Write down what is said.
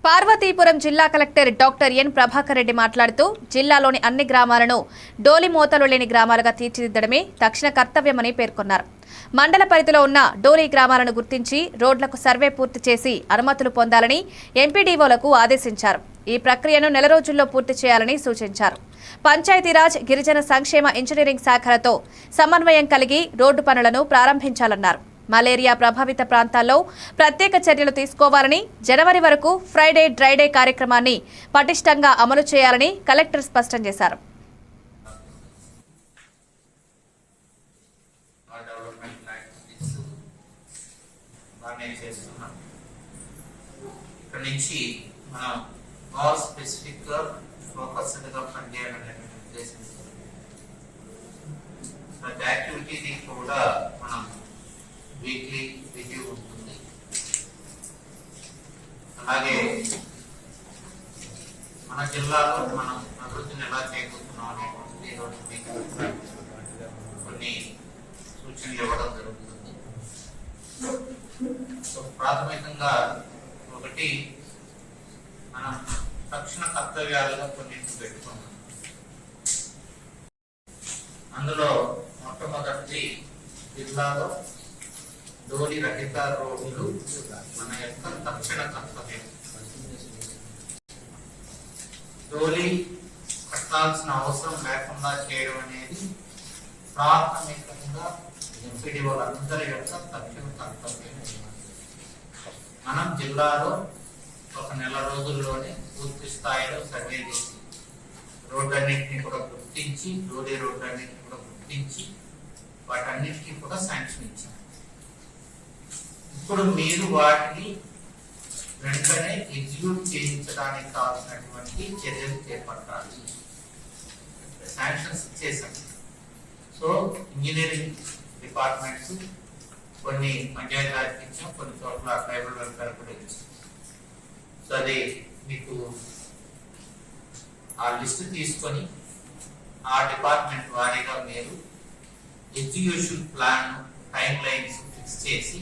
పార్వతీపురం జిల్లా collector doctor N Prabhakar Reddy మాట్లాడుతూ జిల్లాలోని అన్ని గ్రామాలను డోలి మోతలు లేని గ్రామాలుగా తీర్చిదిద్దడమే తక్షణ కర్తవ్యమని పేర్కొన్నారు. మండల పరిధిలో ఉన్న డోలి గ్రామాలను గుర్తించి రోడ్లకు సర్వే పూర్తి చేసి అనుమతులు పొందాలని ఎంపీడీఓలకు ఆదేశించారు. ఈ ప్రక్రియను నెల రోజుల్లో పూర్తి చేయాలని సూచించారు. పంచాయతీరాజ్, గిరిజన సంక్షేమ, ఇంజనీరింగ్ శాఖలతో సమన్వయం కలిగి రోడ్డు పనులను ప్రారంభించాలన్నారు. మలేరియా ప్రభావిత ప్రాంతాల్లో ప్రత్యేక చర్యలు తీసుకోవాలని, జనవరి వరకు ఫ్రైడే డ్రైడే కార్యక్రమాన్ని పటిష్టంగా అమలు చేయాలని కలెక్టర్ స్పష్టం చేశారు. వీక్లీ రివ్యూ ఉంటుంది. అలాగే మన జిల్లాలో మనం అభివృద్ధిని ఎలా చేయబోతున్నాం అనేటువంటిది ఈరోజు మీకు కొన్ని సూచనలు ఇవ్వడం జరుగుతుంది. సో ప్రాథమికంగా ఒకటి మనం తక్షణ కర్తవ్యాలుగా కొన్నింటిని పెట్టుకున్నాం. అందులో మొట్టమొదటి జిల్లాలో డోలి రహిత రోడ్లు మన యొక్క తక్షణ కర్తవ్యం. డోలి కట్టాల్సిన అవసరం లేకుండా చేయడం అనేది ప్రాథమికంగా ఎంపీడీఓలందరి యొక్క తక్షణ కర్తవ్యం. మనం జిల్లాలో ఒక నెల రోజుల్లోనే పూర్తి స్థాయిలో సర్వే చేసి రోడ్లన్నింటినీ కూడా గుర్తించి, డోలి రోడ్లన్నింటినీ కూడా గుర్తించి వాటన్నిటికీ కూడా శాంక్షన్ ఇచ్చాం. ఇప్పుడు మీరు వాటిని వెంటనే ఎగ్జిక్యూట్ చేయించడానికి కావాల్సినటువంటి చర్యలు చేపట్టాలి. శాంక్షన్స్ ఇచ్చేసాం. సో ఇంజనీరింగ్ డిపార్ట్మెంట్స్ కొన్ని పంచాయతీరాజ్కి ఇచ్చాం, కొన్ని చోట్ల ట్రైబల్ వెల్ఫేర్ కూడా ఇచ్చాం. సో అది మీకు ఆ లిస్ట్ తీసుకొని ఆ డిపార్ట్మెంట్ వారీగా మీరు execution plan time lines fix చేసి